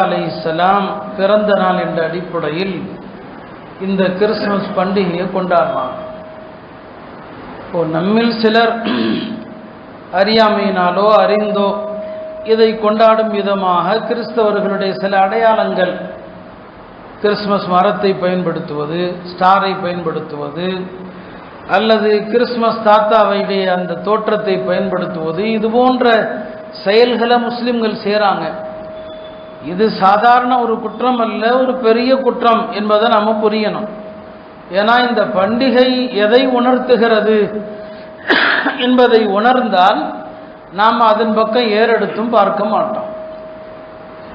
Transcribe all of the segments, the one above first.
அலைஹிஸ்ஸலாம் பிறந்த நாள் என்ற அடிப்படையில் இந்த கிறிஸ்துமஸ் பண்டிகையை கொண்டாடுறாங்க. நம்மில் சிலர் அறியாமையினாலோ அறிந்தோ இதை கொண்டாடும் விதமாக கிறிஸ்தவர்களுடைய சில அடையாளங்கள், கிறிஸ்துமஸ் மரத்தை பயன்படுத்துவது, ஸ்டாரை பயன்படுத்துவது, அல்லது கிறிஸ்துமஸ் தாத்தாவுடைய அந்த தோற்றத்தை பயன்படுத்துவது, இது போன்ற செயல்களை முஸ்லிம்கள் செய்கிறாங்க. இது சாதாரண ஒரு குற்றம் அல்ல, ஒரு பெரிய குற்றம் என்பதை நம்ம புரியணும். ஏன்னா இந்த பண்டிகை எதை உணர்த்துகிறது என்பதை உணர்ந்தால் நாம் அதன் பக்கம் ஏறெடுத்தும் பார்க்க மாட்டோம்.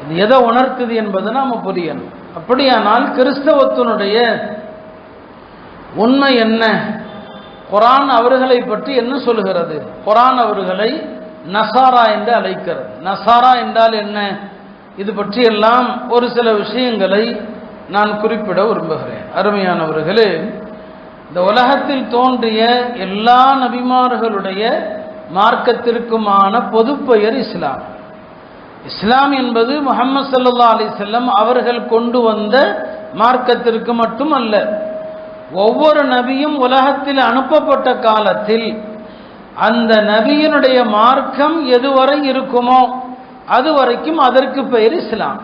இது எதை உணர்த்துது என்பதை நாம் புரியணும். அப்படியானால் கிறிஸ்தவத்தினுடைய உண்மை என்ன? குர்ஆன் அவர்களை பற்றி என்ன சொல்கிறது? குர்ஆன் அவர்களை நசாரா என்று அழைக்கிறது. நசாரா என்றால் என்ன? இது பற்றியெல்லாம் ஒரு சில விஷயங்களை நான் குறிப்பிட விரும்புகிறேன். அருமையானவர்களே, இந்த உலகத்தில் தோன்றிய எல்லா நபிமார்களுடைய மார்க்கத்திற்குமான பொது பெயர் இஸ்லாம். இஸ்லாம் என்பது முஹம்மது ஸல்லல்லாஹு அலைஹி வஸல்லம் அவர்கள் கொண்டு வந்த மார்க்கத்திற்கு மட்டுமல்ல, ஒவ்வொரு நபியும் உலகத்தில் அனுப்பப்பட்ட காலத்தில் அந்த நபியினுடைய மார்க்கம் எதுவரை இருக்குமோ அது வரைக்கும் அதற்கு பெயர் இஸ்லாம்.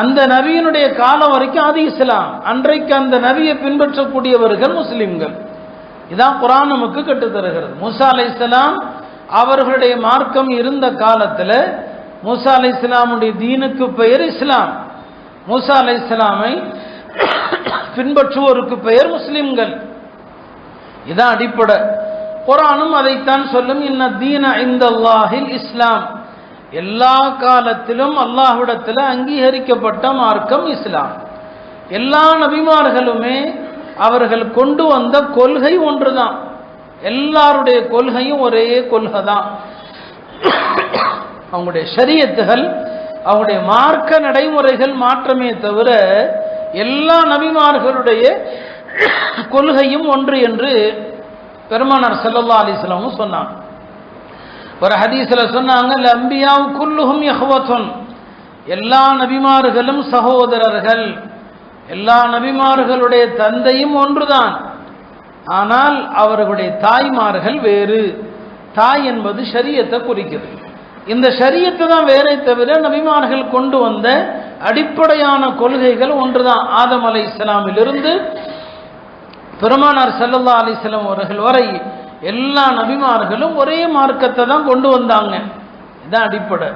அந்த நபியினுடைய காலம் வரைக்கும் அது இஸ்லாம். அன்றைக்கு அந்த நபியை பின்பற்றக்கூடியவர்கள் முஸ்லிம்கள். இதான் குர்ஆன் நமக்கு கற்றுத்தருகிறது. மூசா அலைஹிஸ்ஸலாம் அவர்களுடைய மார்க்கம் இருந்த காலத்தில் மூசா அலைஹிஸ்ஸலாமுடைய தீனுக்கு பெயர் இஸ்லாம். மூசா அலைஹிஸ்ஸலாமை பின்பற்றுவோருக்கு பெயர் முஸ்லிம்கள். இதான் அடிப்படை. குர்ஆனும் அதைத்தான் சொல்லும். இன்ன தீன இந்தல்லாஹில் இஸ்லாம். எல்லா காலத்திலும் அல்லாஹ்விடத்தில் அங்கீகரிக்கப்பட்ட மார்க்கம் இஸ்லாம். எல்லா நபிமார்களுமே அவர்கள் கொண்டு வந்த கொள்கை ஒன்றுதான். எல்லாருடைய கொள்கையும் ஒரே கொள்கை தான். அவங்களுடைய ஷரியத்துகள், அவங்களுடைய மார்க்க நடைமுறைகள் மாற்றமே தவிர எல்லா நபிமார்களுடைய கொள்கையும் ஒன்று என்று பெருமானார் ஸல்லல்லாஹு அலைஹி வஸல்லம் சொன்னாங்க. ஒரு ஹதீஸ்ல சொன்னாங்க, அம்பியாவு குல்லுஹும் இஹ்வத்துன். எல்லா நபிமார்களும் சகோதரர்கள். எல்லா நபிமார்களுடைய தந்தையும் ஒன்றுதான், ஆனால் அவர்களுடைய தாய்மார்கள் வேறு. தாய் என்பது ஷரியத்தை குறிக்கிறது. இந்த ஷரியத்தை தான் வேறே தவிர நபிமார்கள் கொண்டு வந்த அடிப்படையான கொள்கைகள் ஒன்றுதான். ஆதம் அலைஹிஸ்ஸலாமிலிருந்து பெருமானார் ஸல்லல்லாஹு அலைஹி வஸல்லம் அவர்கள் வரை எல்லா நபிமார்களும் ஒரே மார்க்கத்தை தான் கொண்டு வந்தாங்க. இதான் அடிப்படை.